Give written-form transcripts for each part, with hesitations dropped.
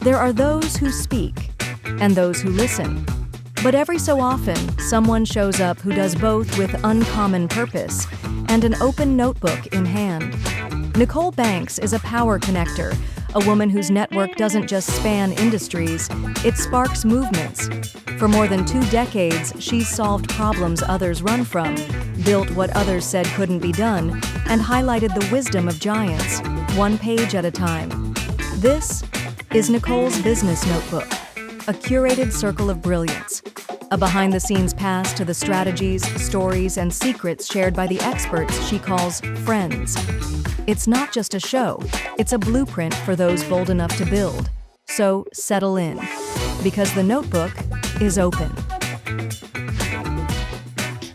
There are those who speak and those who listen. But every so often, someone shows up who does both with uncommon purpose and an open notebook in hand. Nicole Banks is a power connector, a woman whose network doesn't just span industries, it sparks movements. For more than 2 decades, she's solved problems others run from, built what others said couldn't be done, and highlighted the wisdom of giants, one page at a time. This is Nicole's Business Notebook, a curated circle of brilliance, a behind-the-scenes pass to the strategies, stories, and secrets shared by the experts she calls friends. It's not just a show, it's a blueprint for those bold enough to build. So settle in, because the notebook is open.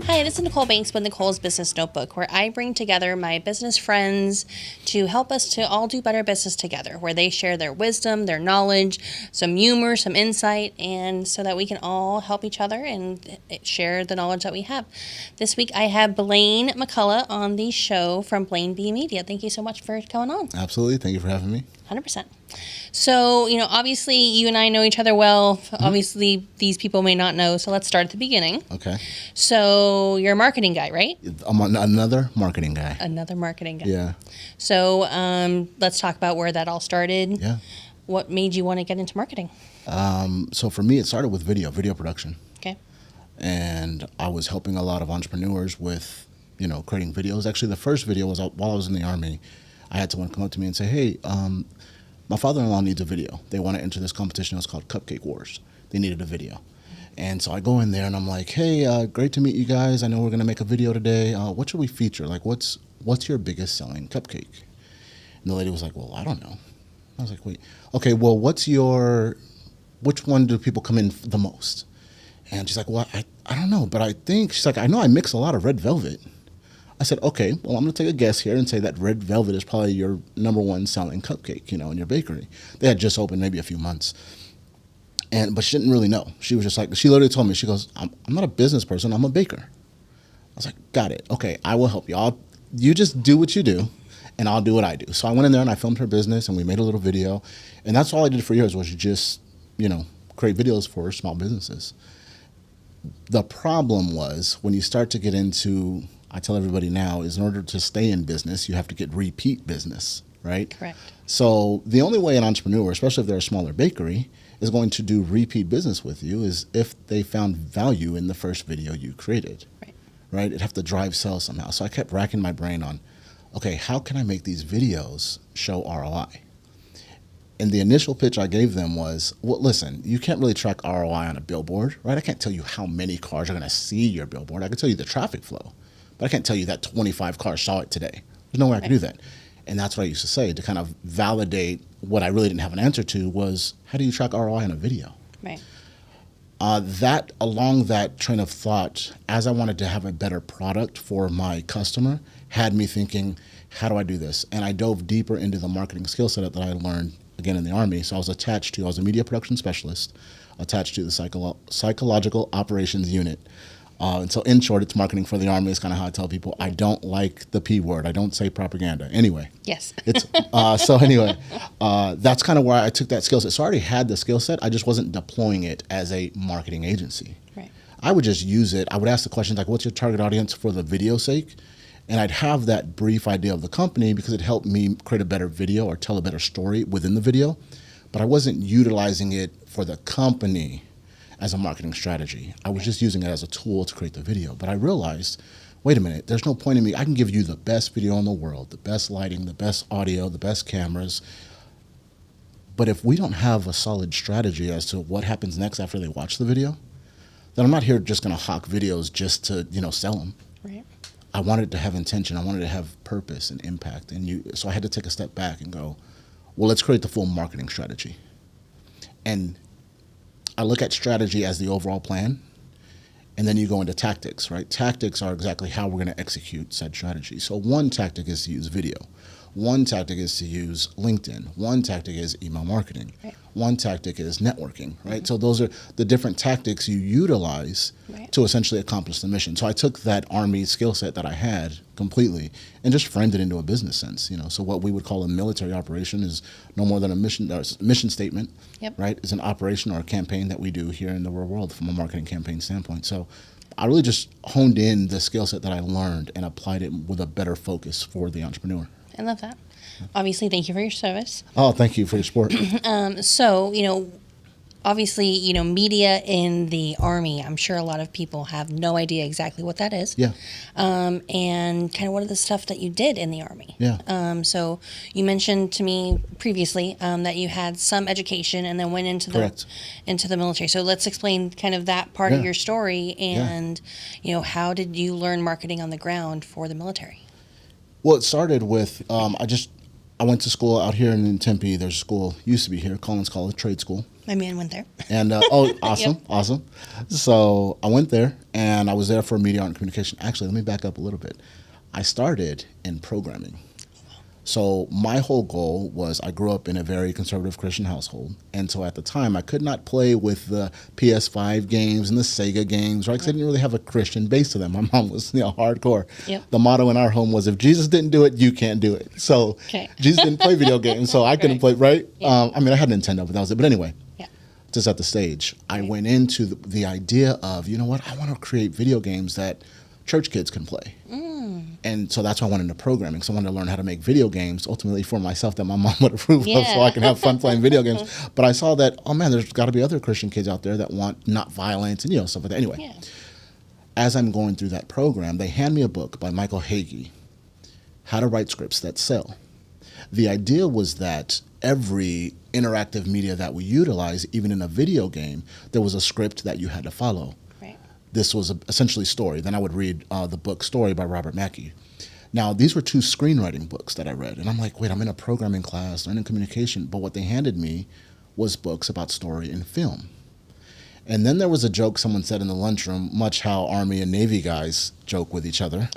Hi, this is Nicole Banks with Nicole's Business Notebook, where I bring together my business friends to help us to all do better business together, where they share their wisdom, their knowledge, some humor, some insight, and so that we can all help each other and share the knowledge that we have. This week I have Blane McCullough on the show from Blane B Media. Thank you so much for coming on. Absolutely. Thank you for having me. 100%. So, obviously you and I know each other well. Obviously these people may not know, so let's start at the beginning. Okay. So you're a marketing guy, right? I'm another marketing guy. Another marketing guy. Yeah. So let's talk about where that all started. Yeah. What made you want to get into marketing? So for me, it started with video production. Okay. And I was helping a lot of entrepreneurs with, creating videos. Actually, the first video was while I was in the Army. I had someone come up to me and say, hey, my father-in-law needs a video. They want to enter this competition. It was called Cupcake Wars. They needed a video. And so I go in there and I'm like, hey, great to meet you guys. I know we're going to make a video today. What should we feature? Like, what's your biggest selling cupcake? And the lady was like, well, I don't know. I was like, wait, okay, well, which one do people come in the most? And she's like, well, I don't know, but she's like, I know I mix a lot of red velvet. I said, okay, well, I'm going to take a guess here and say that red velvet is probably your number one selling cupcake, in your bakery. They had just opened maybe a few months. But she didn't really know. She was just like, she literally told me, she goes, I'm not a business person, I'm a baker. I was like, got it. Okay, I will help you. You just do what you do, and I'll do what I do. So I went in there and I filmed her business, and we made a little video. And that's all I did for years was just, create videos for small businesses. The problem was when you start to get into, I tell everybody now, is in order to stay in business, you have to get repeat business, right? Correct. So the only way an entrepreneur, especially if they're a smaller bakery, is going to do repeat business with you is if they found value in the first video you created, right? It'd have to drive sales somehow. So I kept racking my brain on, okay, how can I make these videos show ROI? And the initial pitch I gave them was, well, listen, you can't really track ROI on a billboard, right? I can't tell you how many cars are going to see your billboard. I can tell you the traffic flow, but I can't tell you that 25 cars saw it today. There's no way I can do that. And that's what I used to say to kind of validate what I really didn't have an answer to was, how do you track ROI on a video? Right. Along that train of thought, as I wanted to have a better product for my customer, had me thinking, how do I do this? And I dove deeper into the marketing skill set that I learned, again, in the Army. So I was a media production specialist attached to the psychological operations unit. And so in short, it's marketing for the Army is kind of how I tell people. I don't like the P word. I don't say propaganda. Anyway. Yes. That's kind of where I took that skill set. So I already had the skill set. I just wasn't deploying it as a marketing agency. Right. I would just use it. I would ask the questions like, what's your target audience for the video sake? And I'd have that brief idea of the company because it helped me create a better video or tell a better story within the video. But I wasn't utilizing it for the company as a marketing strategy. I was just using it as a tool to create the video. But I realized, wait a minute, there's no point in me. I can give you the best video in the world, the best lighting, the best audio, the best cameras. But if we don't have a solid strategy as to what happens next after they watch the video, then I'm not here just going to hawk videos just to, sell them. Right. I wanted to have intention. I wanted to have purpose and impact. So I had to take a step back and go, well, let's create the full marketing strategy. And I look at strategy as the overall plan, and then you go into tactics, right? Tactics are exactly how we're going to execute said strategy. So one tactic is to use video. One tactic is to use LinkedIn. One tactic is email marketing. Right. One tactic is networking, right? So those are the different tactics you utilize to essentially accomplish the mission. So I took that Army skill set that I had completely and just framed it into a business sense, So what we would call a military operation is no more than a mission statement, right? Is an operation or a campaign that we do here in the real world from a marketing campaign standpoint. So I really just honed in the skill set that I learned and applied it with a better focus for the entrepreneur. I love that. Obviously, thank you for your service. Oh, thank you for your support. So, obviously, media in the Army, I'm sure a lot of people have no idea exactly what that is. Yeah. And kind of what are the stuff that you did in the Army. Yeah. So you mentioned to me previously that you had some education and then went into the military. So let's explain kind of that part of your story and, how did you learn marketing on the ground for the military? Well, it started with, I went to school out here in Tempe. There's a school, used to be here, Collins College Trade School. My man went there. And, awesome, awesome. So I went there, and I was there for media art and communication. Actually, let me back up a little bit. I started in programming. So my whole goal was I grew up in a very conservative Christian household. And so at the time, I could not play with the PS5 games and the Sega games, right? Because I didn't really have a Christian base to them. My mom was hardcore. Yep. The motto in our home was, if Jesus didn't do it, you can't do it. So Jesus didn't play video games, so I couldn't play, right? Yeah. I had Nintendo, but that was it. But anyway, just at the stage, I went into the idea of, I want to create video games that church kids can play. And so that's why I went into programming. So I wanted to learn how to make video games, ultimately for myself that my mom would approve of, so I can have fun playing video games. But I saw that, there's got to be other Christian kids out there that want not violence and stuff like that. Anyway, as I'm going through that program, they hand me a book by Michael Hagee, How to Write Scripts That Sell. The idea was that every interactive media that we utilize, even in a video game, there was a script that you had to follow. This was essentially story. Then I would read the book Story by Robert Mackey. Now, these were 2 screenwriting books that I read. And I'm like, wait, I'm in a programming class, learning communication. But what they handed me was books about story and film. And then there was a joke someone said in the lunchroom, much how Army and Navy guys joke with each other,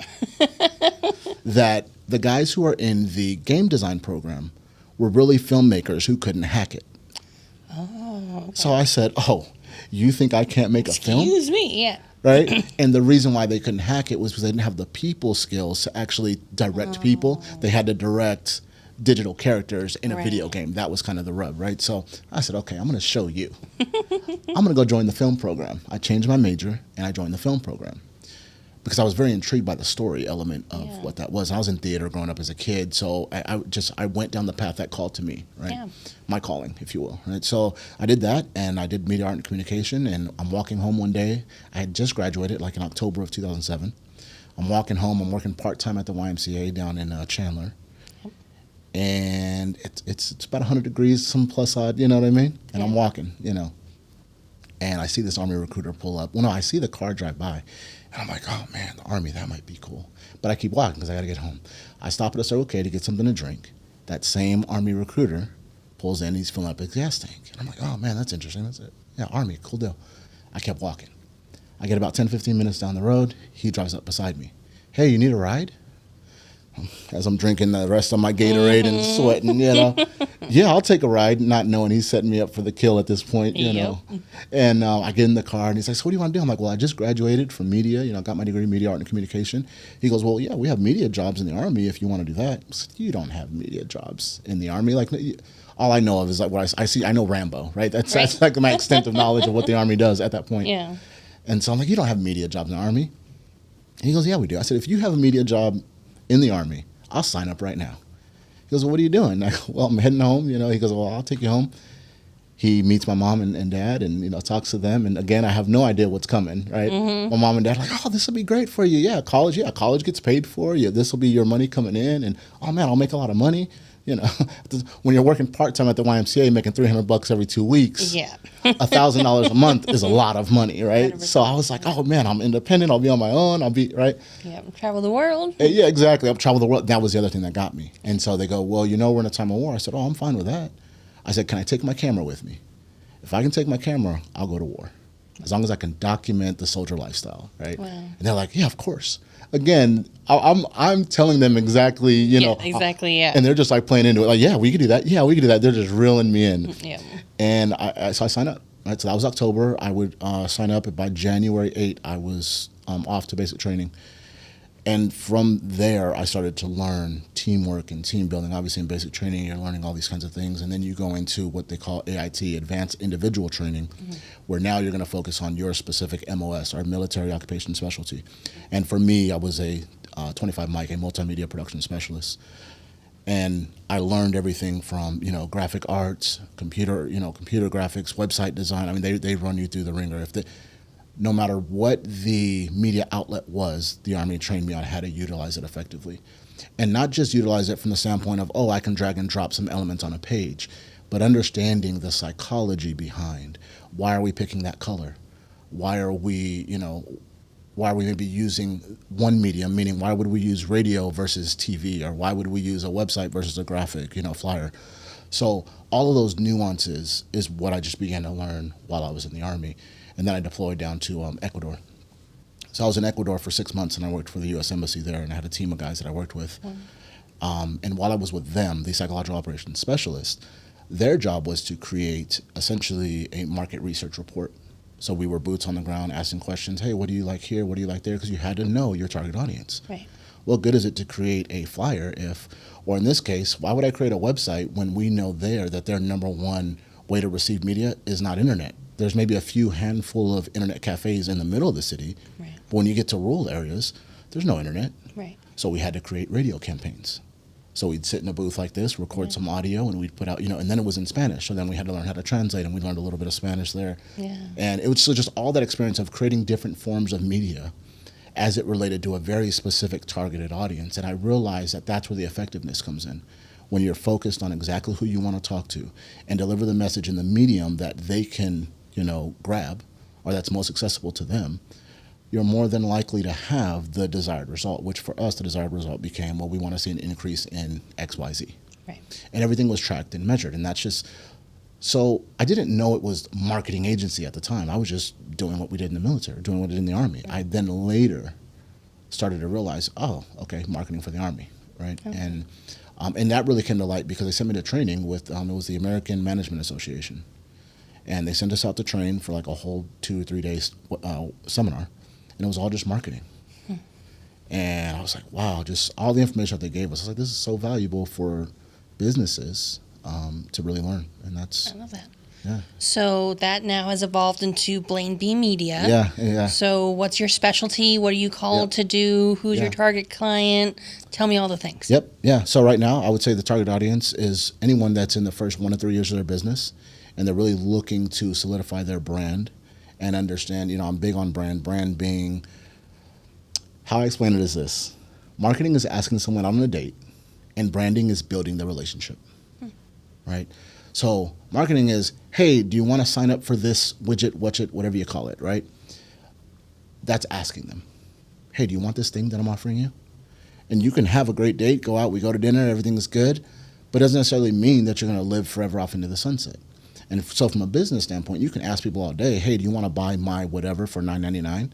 that the guys who are in the game design program were really filmmakers who couldn't hack it. Oh, okay. So I said, you think I can't make a film? Excuse me, yeah. Right? And the reason why they couldn't hack it was because they didn't have the people skills to actually direct people. They had to direct digital characters in a video game. That was kind of the rub, right? So I said, okay, I'm going to show you. I'm going to go join the film program. I changed my major and I joined the film program because I was very intrigued by the story element of what that was. I was in theater growing up as a kid, so I went down the path that called to me, right? Yeah. My calling, if you will, right? So I did that, and I did media art and communication, and I'm walking home one day. I had just graduated, like in October of 2007. I'm walking home. I'm working part-time at the YMCA down in Chandler. Yep. And it's about 100 degrees, some plus odd, you know what I mean? And I'm walking, and I see this Army recruiter pull up. Well, no, I see the car drive by. And I'm like, oh, man, the Army, that might be cool. But I keep walking because I got to get home. I stop at a Circle K to get something to drink. That same Army recruiter pulls in. He's filling up his gas tank. And I'm like, oh, man, that's interesting. That's it. Yeah, Army, cool deal. I kept walking. I get about 10, 15 minutes down the road. He drives up beside me. Hey, you need a ride? As I'm drinking the rest of my Gatorade and sweating, Yeah, I'll take a ride, not knowing he's setting me up for the kill at this point, know. And I get in the car, and he's like, so what do you want to do? I'm like, well, I just graduated from media. I got my degree in media art and communication. He goes, well, yeah, we have media jobs in the Army if you want to do that. I said, you don't have media jobs in the Army. Like, all I know of is like what I see. I know Rambo, right? That's like my extent of knowledge of what the Army does at that point. Yeah. And so I'm like, you don't have media jobs in the Army? He goes, yeah, we do. I said, if you have a media job in the Army, I'll sign up right now. He goes, well, what are you doing? I go, well, I'm heading home. He goes, well, I'll take you home. He meets my mom and dad and, talks to them. And again, I have no idea what's coming, right? Mm-hmm. My mom and dad are like, oh, this will be great for you. Yeah, college gets paid for you. This will be your money coming in. And, oh, man, I'll make a lot of money. When you're working part-time at the YMCA, making $300 every 2 weeks, $1,000 a month is a lot of money, right? 100%. So I was like, oh, man, I'm independent. I'll be on my own. I'll be, right? Yeah, travel the world. Yeah, exactly. I'll travel the world. That was the other thing that got me. And so they go, well, we're in a time of war. I said, oh, I'm fine with that. I said, can I take my camera with me? If I can take my camera, I'll go to war. as long as I can document the soldier lifestyle, right? Wow. And they're like, yeah, of course. Again, I'm telling them exactly, exactly, yeah. and they're just like playing into it, like, yeah, we could do that. Yeah, we could do that. They're just reeling me in. Yeah. And so I signed up. Right, so that was October. I would sign up, and by January 8th, I was off to basic training. And from there, I started to learn teamwork and team building. Obviously, in basic training, you're learning all these kinds of things. And then you go into what they call AIT, Advanced Individual Training, where now you're going to focus on your specific MOS, or Military Occupation Specialty. And for me, I was a 25 mic, a multimedia production specialist. And I learned everything from, graphic arts, computer graphics, website design. I mean, they run you through the ringer. No matter what the media outlet was, the Army trained me on how to utilize it effectively. And not just utilize it from the standpoint of, I can drag and drop some elements on a page, but understanding the psychology behind why are we picking that color? Why are we maybe using one medium, meaning why would we use radio versus TV, or why would we use a website versus a graphic, flyer? So all of those nuances is what I just began to learn while I was in the Army. And then I deployed down to Ecuador. So I was in Ecuador for 6 months, and I worked for the U.S. Embassy there, and I had a team of guys that I worked with. And while I was with them, the psychological operations specialists, their job was to create essentially a market research report. So we were boots on the ground asking questions. Hey, what do you like here? What do you like there? Because you had to know your target audience. Right. What good is it to create a flyer or in this case, why would I create a website when we know there that their number one way to receive media is not internet? There's maybe a few handful of internet cafes in the middle of the city. Right. But when you get to rural areas, there's no internet. Right. So we had to create radio campaigns. So we'd sit in a booth like this, record some audio, and we'd put out, and then it was in Spanish. So then we had to learn how to translate, and we learned a little bit of Spanish there. Yeah. And it was just all that experience of creating different forms of media as it related to a very specific targeted audience. And I realized that that's where the effectiveness comes in. When you're focused on exactly who you want to talk to and deliver the message in the medium that they can, grab, or that's most accessible to them, you're more than likely to have the desired result, which for us, the desired result became, we want to see an increase in XYZ. Right. And everything was tracked and measured. And that's just, so I didn't know it was marketing agency at the time. I was just doing what we did in the military, doing what we did in the Army. I then later started to realize, marketing for the Army, right? Okay. And that really came to light because they sent me to training with, it was the American Management Association. And they sent us out to train for like a whole 2 or 3 days seminar. And it was all just marketing. And I was like, wow, just all the information that they gave us. I was like, this is so valuable for businesses to really learn. And that's... I love that. Yeah. So that now has evolved into Blane B Media. Yeah. So what's your specialty? What are you called to do? Who's your target client? Tell me all the things. Yep. Yeah. So right now, I would say the target audience is anyone that's in the first 1 to 3 years of their business, and they're really looking to solidify their brand and understand, I'm big on brand being, how I explain it is this. Marketing is asking someone out on a date, and branding is building the relationship, right? So marketing is, hey, do you want to sign up for this widget, whatever you call it, right? That's asking them, hey, do you want this thing that I'm offering you? And you can have a great date, go out, we go to dinner, everything's good, but it doesn't necessarily mean that you're going to live forever off into the sunset. And so from a business standpoint, you can ask people all day, hey, do you want to buy my whatever for $9.99?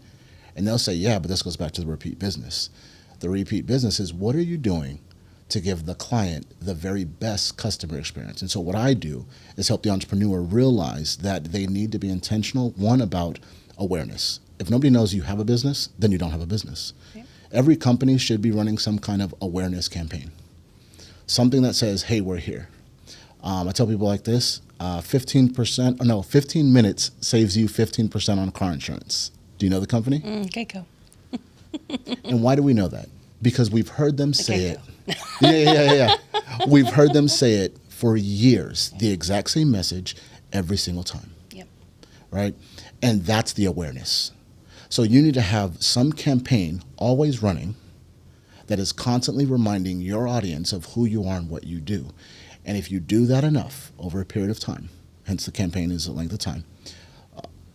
And they'll say, yeah, but this goes back to the repeat business. The repeat business is, what are you doing to give the client the very best customer experience? And so what I do is help the entrepreneur realize that they need to be intentional, one, about awareness. If nobody knows you have a business, then you don't have a business. Okay. Every company should be running some kind of awareness campaign. Something that says, hey, we're here. I tell people like this, 15 minutes saves you 15% on car insurance. Do you know the company? Geico. And why do we know that? Because we've heard them say it. Yeah. We've heard them say it for years, the exact same message every single time. Yep. Right? And that's the awareness. So you need to have some campaign always running that is constantly reminding your audience of who you are and what you do. And if you do that enough over a period of time, hence the campaign is a length of time,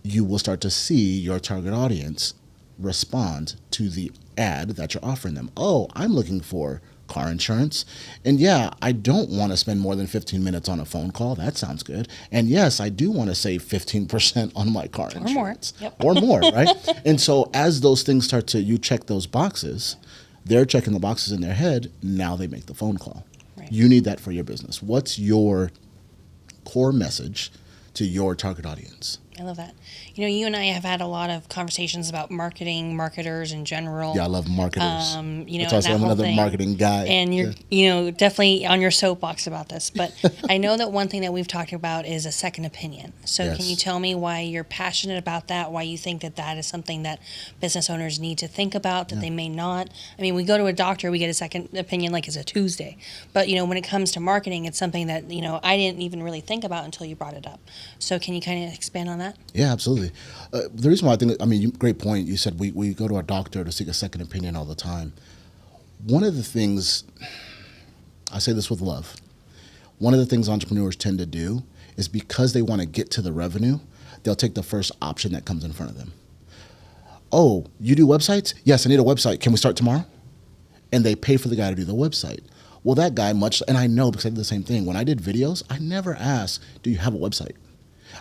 you will start to see your target audience respond to the ad that you're offering them. Oh, I'm looking for car insurance. And yeah, I don't want to spend more than 15 minutes on a phone call. That sounds good. And yes, I do want to save 15% on my car insurance. Or more, right? And so as those things start to, you check those boxes, they're checking the boxes in their head. Now they make the phone call. Right. You need that for your business. What's your core message to your target audience? I love that. You know, you and I have had a lot of conversations about marketing, marketers in general. Yeah, I love marketers. You know, That's why I'm another marketing guy. And you're, you know, definitely on your soapbox about this. But I know that one thing that we've talked about is a second opinion. So Yes. can you tell me why you're passionate about that? Why you think that that is something that business owners need to think about that they may not? I mean, we go to a doctor, we get a second opinion like it's a Tuesday. But you know, when it comes to marketing, it's something that you know I didn't even really think about until you brought it up. So can you kind of expand on that? Yeah, absolutely. The reason why I think, great point. You said we go to a doctor to seek a second opinion all the time. One of the things, I say this with love, one of the things entrepreneurs tend to do is because they want to get to the revenue, they'll take the first option that comes in front of them. Oh, you do websites? Yes, I need a website. Can we start tomorrow? And they pay for the guy to do the website. Well, that guy and I know because I did the same thing. When I did videos, I never asked, do you have a website?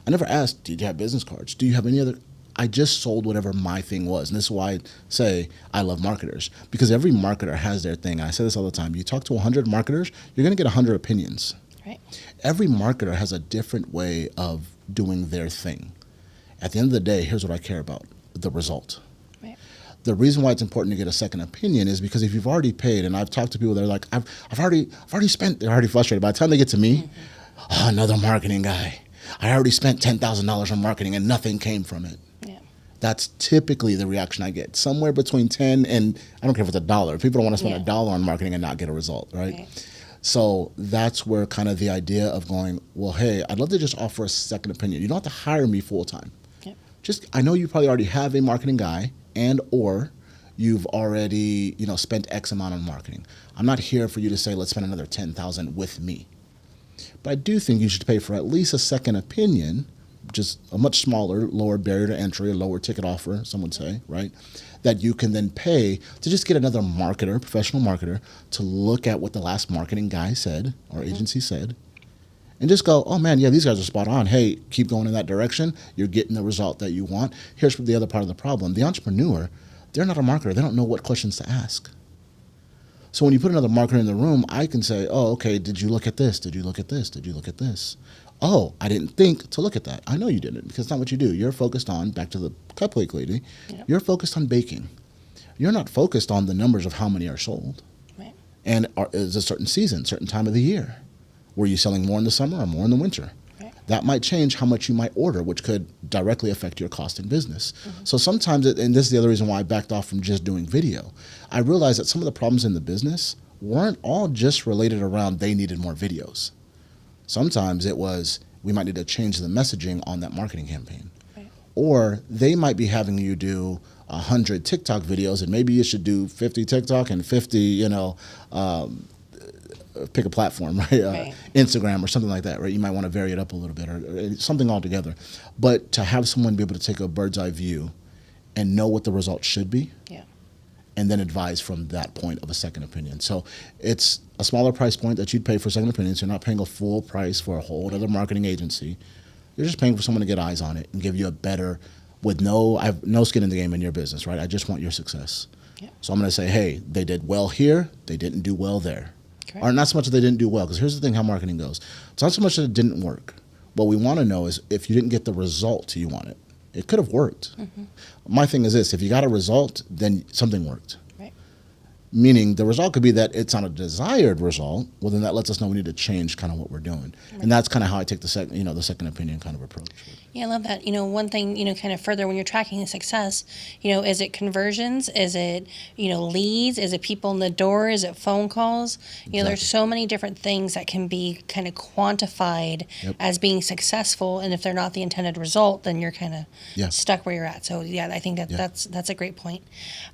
I never asked, do you have business cards? Do you have any other? I just sold whatever my thing was. And this is why I say I love marketers. Because every marketer has their thing. I say this all the time. You talk to 100 marketers, you're going to get 100 opinions. Right. Every marketer has a different way of doing their thing. At the end of the day, here's what I care about, the result. Right. The reason why it's important to get a second opinion is because if you've already paid, and I've talked to people that are like, I've already spent, they're already frustrated. By the time they get to me, oh, another marketing guy. I already spent $10,000 on marketing and nothing came from it. Yeah. That's typically the reaction I get. Somewhere between 10 and, I don't care if it's $1. People don't want to spend $1 on marketing and not get a result, right? So that's where kind of the idea of going, well, hey, I'd love to just offer a second opinion. You don't have to hire me full time. I know you probably already have a marketing guy and or you've already, spent X amount on marketing. I'm not here for you to say, let's spend another $10,000 with me. But I do think you should pay for at least a second opinion, just a much smaller, lower barrier to entry, a lower ticket offer, some would say, right? That you can then pay to just get another marketer, professional marketer, to look at what the last marketing guy said or agency said, and just go, oh man, yeah, these guys are spot on. Hey, keep going in that direction. You're getting the result that you want. Here's the other part of the problem. The entrepreneur, they're not a marketer. They don't know what questions to ask. So when you put another marketer in the room, I can say, oh, okay, did you look at this? Did you look at this? Did you look at this? Oh, I didn't think to look at that. I know you didn't because it's not what you do. You're focused on, back to the cupcake lady, you're focused on baking. You're not focused on the numbers of how many are sold. Right. And is a certain season, certain time of the year. Were you selling more in the summer or more in the winter? Right. That might change how much you might order, which could directly affect your cost in business. So sometimes, and this is the other reason why I backed off from just doing video, I realized that some of the problems in the business weren't all just related around they needed more videos. Sometimes it was, we might need to change the messaging on that marketing campaign. Right. Or they might be having you do 100 TikTok videos and maybe you should do 50 TikTok and 50, pick a platform, right? Instagram or something like that, right? You might want to vary it up a little bit or something altogether. But to have someone be able to take a bird's eye view and know what the result should be, and then advise from that point of a second opinion. So it's a smaller price point that you'd pay for second opinion. So you're not paying a full price for a whole other marketing agency. You're just paying for someone to get eyes on it and give you a better, I have no skin in the game in your business, right? I just want your success. So I'm going to say, hey, they did well here. They didn't do well there. Correct. Or not so much that they didn't do well, because here's the thing how marketing goes. It's not so much that it didn't work. What we want to know is if you didn't get the result you wanted. It could have worked. My thing is this, if you got a result, then something worked. Right. Meaning the result could be that it's not a desired result. Well, then that lets us know we need to change kind of what we're doing. Right. And that's kind of how I take the second opinion kind of approach. Yeah, I love that. One thing, kind of further when you're tracking the success, is it conversions? Is it, leads? Is it people in the door? Is it phone calls? There's so many different things that can be kind of quantified as being successful. And if they're not the intended result, then you're kind of stuck where you're at. So, I think that's a great point.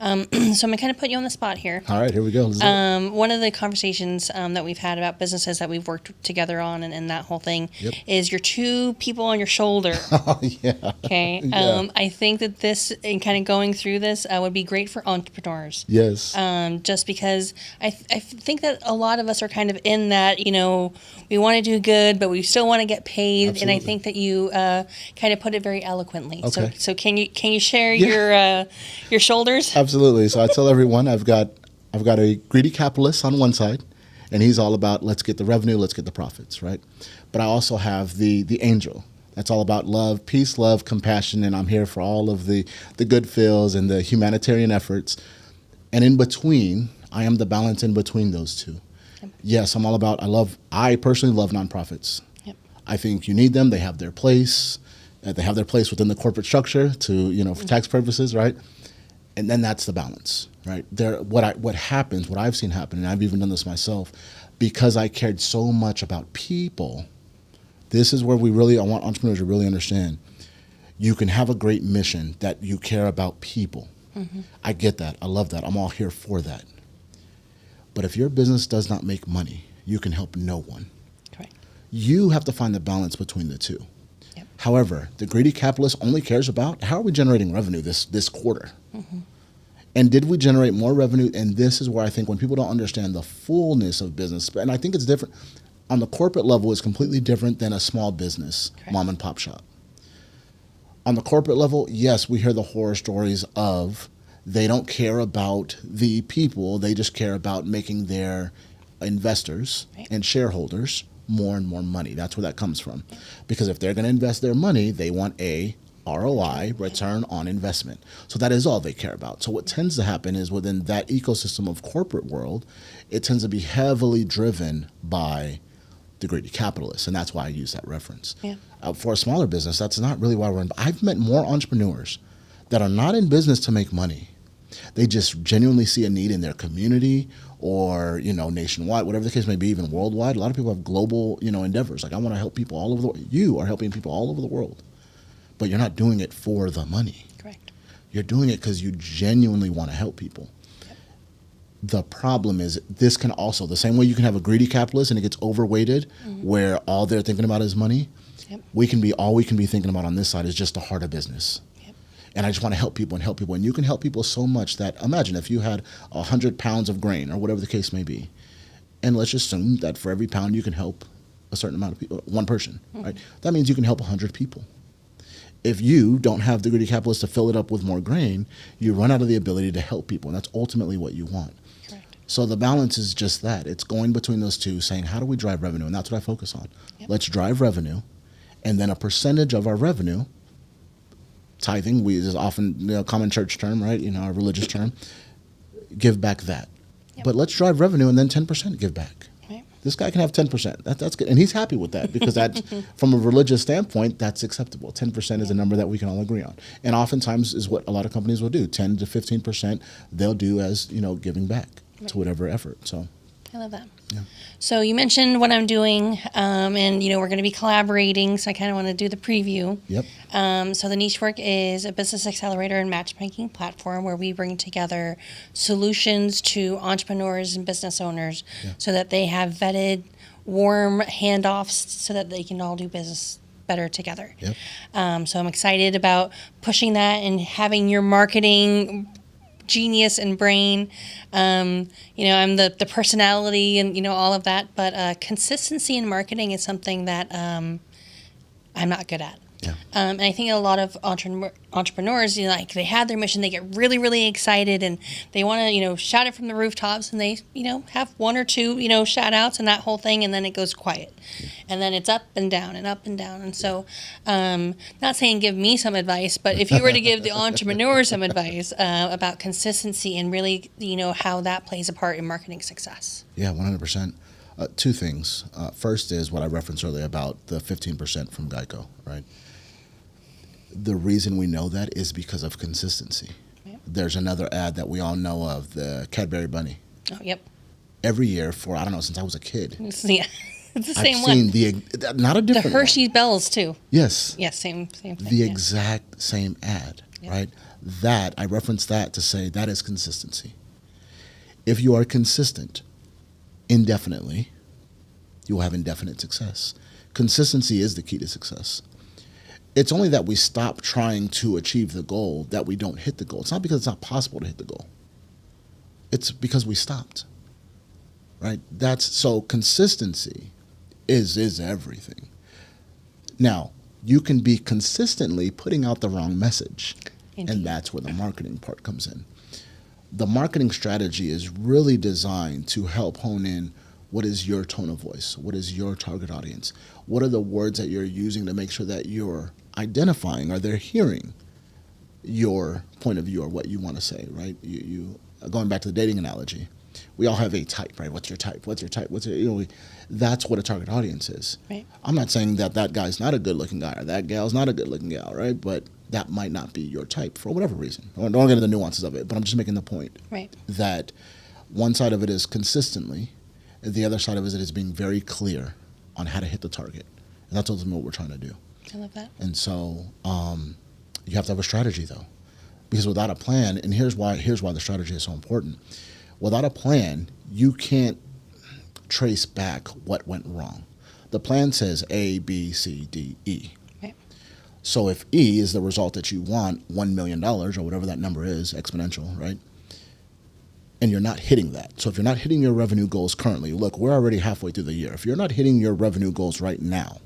So I'm going to kind of put you on the spot here. All right, here we go. One of the conversations that we've had about businesses that we've worked together on and that whole thing is your two people on your shoulder. Oh, yeah. Okay. Yeah. I think that this, and kind of going through this, would be great for entrepreneurs. Yes. Just because I think that a lot of us are kind of in that, we want to do good, but we still want to get paid. Absolutely. And I think that you kind of put it very eloquently. Okay. So can you share your shoulders? Absolutely. So I tell everyone I've got a greedy capitalist on one side, and he's all about let's get the revenue, let's get the profits, right? But I also have the angel. That's all about love, peace, love, compassion, and I'm here for all of the good feels and the humanitarian efforts. And in between, I am the balance in between those two. Yep. Yes, I'm all about, I personally love nonprofits. Yep. I think you need them. They have their place. They have their place within the corporate structure to, for tax purposes, right? And then that's the balance, right? What I've seen happen, and I've even done this myself, because I cared so much about people. This is where I want entrepreneurs to really understand. You can have a great mission that you care about people. Mm-hmm. I get that. I love that. I'm all here for that. But if your business does not make money, you can help no one. Correct. You have to find the balance between the two. Yep. However, the greedy capitalist only cares about how are we generating revenue this quarter? Mm-hmm. And did we generate more revenue? And this is where I think when people don't understand the fullness of business, and I think it's different. On the corporate level, it's completely different than a small business, correct, mom and pop shop. On the corporate level, yes, we hear the horror stories of they don't care about the people. They just care about making their investors and shareholders more and more money. That's where that comes from. Because if they're going to invest their money, they want a ROI, return on investment. So that is all they care about. So what tends to happen is within that ecosystem of corporate world, it tends to be heavily driven by the greedy capitalists, and that's why I use that reference. Yeah. For a smaller business, that's not really why we're in. I've met more entrepreneurs that are not in business to make money. They just genuinely see a need in their community or, nationwide, whatever the case may be, even worldwide. A lot of people have global, endeavors. Like, I want to help people all over the world. You are helping people all over the world, but you're not doing it for the money. Correct. You're doing it because you genuinely want to help people. The problem is this can also, the same way you can have a greedy capitalist and it gets overweighted, mm-hmm, where all they're thinking about is money, all we can be thinking about on this side is just the heart of business. Yep. And I just want to help people. And you can help people so much that, imagine if you had 100 pounds of grain or whatever the case may be, and let's just assume that for every pound you can help a certain amount of people, one person, mm-hmm, right? That means you can help 100 people. If you don't have the greedy capitalist to fill it up with more grain, you run out of the ability to help people, and that's ultimately what you want. So the balance is just that. It's going between those two, saying, how do we drive revenue? And that's what I focus on. Yep. Let's drive revenue, and then a percentage of our revenue, tithing, is often a common church term, right? Our religious term, give back that. Yep. But let's drive revenue and then 10% give back. Right. This guy can have 10%. That's good. And he's happy with that because that's, from a religious standpoint, that's acceptable. 10% is a number that we can all agree on. And oftentimes is what a lot of companies will do. 10 to 15% they'll do as, giving back to whatever effort. So I love that. Yeah. So you mentioned what I'm doing, and we're going to be collaborating. So I kind of want to do the preview. Yep. So the Niche Work is a business accelerator and matchmaking platform where we bring together solutions to entrepreneurs and business owners, so that they have vetted, warm handoffs, so that they can all do business better together. Yep. So I'm excited about pushing that and having your marketing genius and brain. I'm the personality and all of that, but consistency in marketing is something that I'm not good at. Yeah. And I think a lot of entrepreneurs, they have their mission, they get really, really excited, and they want to, shout it from the rooftops, and they, have one or two, shout outs and that whole thing, and then it goes quiet. Yeah. And then it's up and down and up and down. And so, not saying give me some advice, but if you were to give the entrepreneur some advice about consistency and really, how that plays a part in marketing success. Yeah, 100%. Two things. First is what I referenced earlier about the 15% from Geico, right? The reason we know that is because of consistency. Yep. There's another ad that we all know of, the Cadbury Bunny. Oh, yep. Every year for, I don't know, since I was a kid. Yeah, it's the same I've one. Seen not a different The Hershey's one. Bells, too. Yes. Yes, same thing. The exact same ad, yep, right? That, I referenced that to say that is consistency. If you are consistent indefinitely, you will have indefinite success. Consistency is the key to success. It's only that we stop trying to achieve the goal that we don't hit the goal. It's not because it's not possible to hit the goal. It's because we stopped, right? So consistency is everything. Now, you can be consistently putting out the wrong message. Indeed. And that's where the marketing part comes in. The marketing strategy is really designed to help hone in what is your tone of voice, what is your target audience, what are the words that you're using to make sure that you're identifying or they're hearing your point of view or what you want to say, right? You going back to the dating analogy, we all have a type, right? What's your type? What's your type? That's what a target audience is. Right. I'm not saying that guy's not a good-looking guy or that gal's not a good-looking gal, right? But that might not be your type for whatever reason. I don't get into the nuances of it, but I'm just making the point that one side of it is consistently, and the other side of it is being very clear on how to hit the target. And that's ultimately what we're trying to do. I love that. And so you have to have a strategy, though, because without a plan, and here's why the strategy is so important. Without a plan, you can't trace back what went wrong. The plan says A, B, C, D, E. Right. So if E is the result that you want, $1 million or whatever that number is, exponential, right? And you're not hitting that. So if you're not hitting your revenue goals currently, look, we're already halfway through the year. If you're not hitting your revenue goals right now,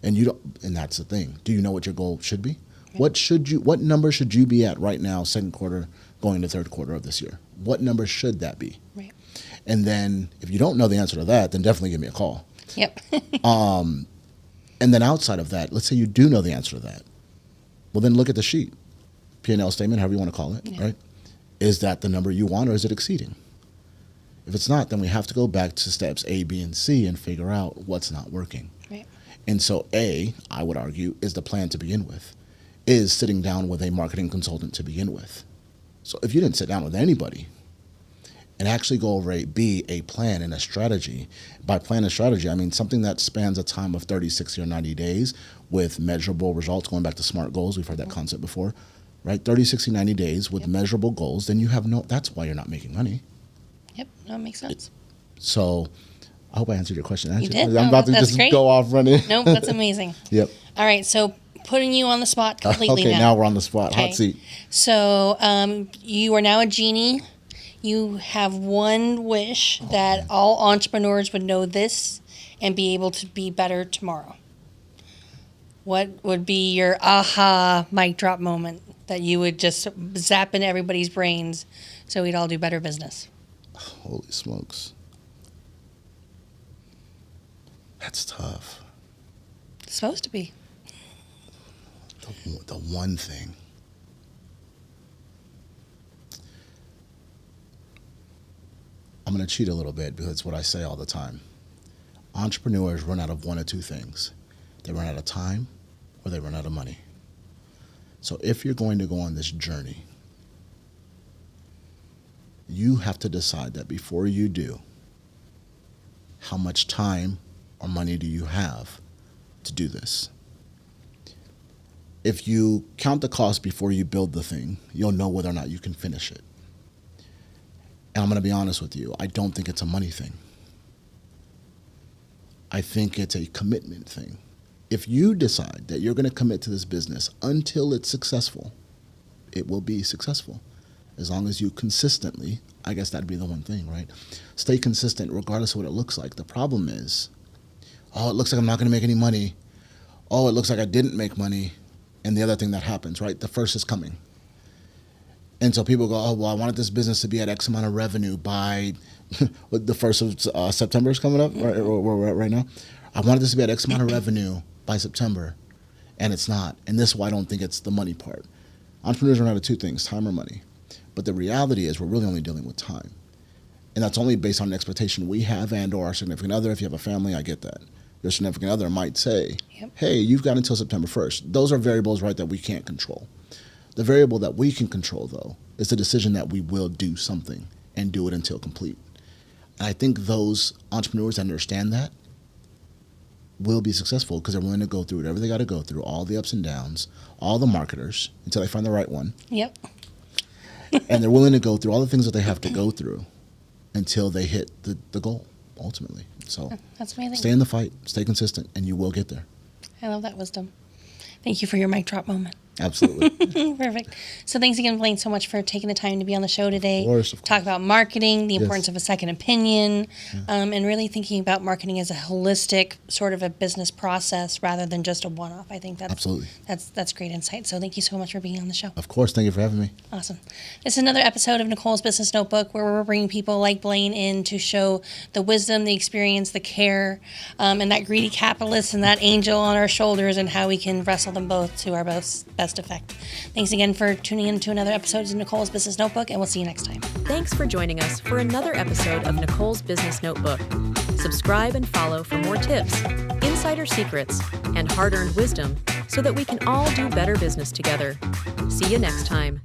and that's the thing. Do you know what your goal should be? Right. What number should you be at right now, second quarter, going to third quarter of this year? What number should that be? Right. And then if you don't know the answer to that, then definitely give me a call. Yep. And then outside of that, let's say you do know the answer to that. Well, then look at the sheet, P&L statement, however you want to call it, right? Is that the number you want or is it exceeding? If it's not, then we have to go back to steps A, B, and C and figure out what's not working. Right. And so A, I would argue, is the plan to begin with, is sitting down with a marketing consultant to begin with. So if you didn't sit down with anybody and actually go over a plan and a strategy, by plan and strategy, I mean something that spans a time of 30, 60, or 90 days with measurable results, going back to SMART goals, we've heard that concept before, right? 30, 60, 90 days with measurable goals, then that's why you're not making money. Yep, that makes sense. So I hope I answered your question. You did. I'm about to just great. go off running. No, that's amazing. Yep. All right, so putting you on the spot completely okay, now we're on the spot. Okay. Hot seat. So you are now a genie. You have one wish that all entrepreneurs would know this and be able to be better tomorrow. What would be your aha mic drop moment that you would just zap into everybody's brains so we'd all do better business? Holy smokes. That's tough. It's supposed to be. The one thing. I'm going to cheat a little bit because it's what I say all the time. Entrepreneurs run out of one of two things. They run out of time or they run out of money. So if you're going to go on this journey, you have to decide that before you do, how much time or money do you have to do this? If you count the cost before you build the thing, you'll know whether or not you can finish it. And I'm going to be honest with you, I don't think it's a money thing. I think it's a commitment thing. If you decide that you're going to commit to this business until it's successful, it will be successful. As long as you consistently, I guess that'd be the one thing, right? Stay consistent regardless of what it looks like. The problem is, oh, it looks like I'm not going to make any money. Oh, it looks like I didn't make money. And the other thing that happens, right? The first is coming. And so people go, oh, well, I wanted this business to be at X amount of revenue by the 1st of September is coming up, right, where we're at right now. I wanted this to be at X amount of revenue by September, and it's not. And this is why I don't think it's the money part. Entrepreneurs run out of two things, time or money. But the reality is we're really only dealing with time. And that's only based on an expectation we have and or our significant other. If you have a family, I get that. Your significant other might say, hey, you've got until September 1st. Those are variables, right, that we can't control. The variable that we can control, though, is the decision that we will do something and do it until complete. And I think those entrepreneurs that understand that will be successful because they're willing to go through whatever they got to go through, all the ups and downs, all the marketers, until they find the right one. Yep. And they're willing to go through all the things that they have to go through until they hit the goal, ultimately. So that's amazing. Stay in the fight, stay consistent, and you will get there. I love that wisdom. Thank you for your mic drop moment. Absolutely. Perfect. So thanks again, Blane, so much for taking the time to be on the show today. Of course. Talk about marketing, the importance of a second opinion, and really thinking about marketing as a holistic sort of a business process rather than just a one-off. I think that's Absolutely. That's great insight. So thank you so much for being on the show. Of course. Thank you for having me. Awesome. This is another episode of Nicole's Business Notebook, where we're bringing people like Blane in to show the wisdom, the experience, the care, and that greedy capitalist and that angel on our shoulders, and how we can wrestle them both to our best effect. Thanks again for tuning in to another episode of Nicole's Business Notebook, and we'll see you next time. Thanks for joining us for another episode of Nicole's Business Notebook. Subscribe and follow for more tips, insider secrets, and hard-earned wisdom so that we can all do better business together. See you next time.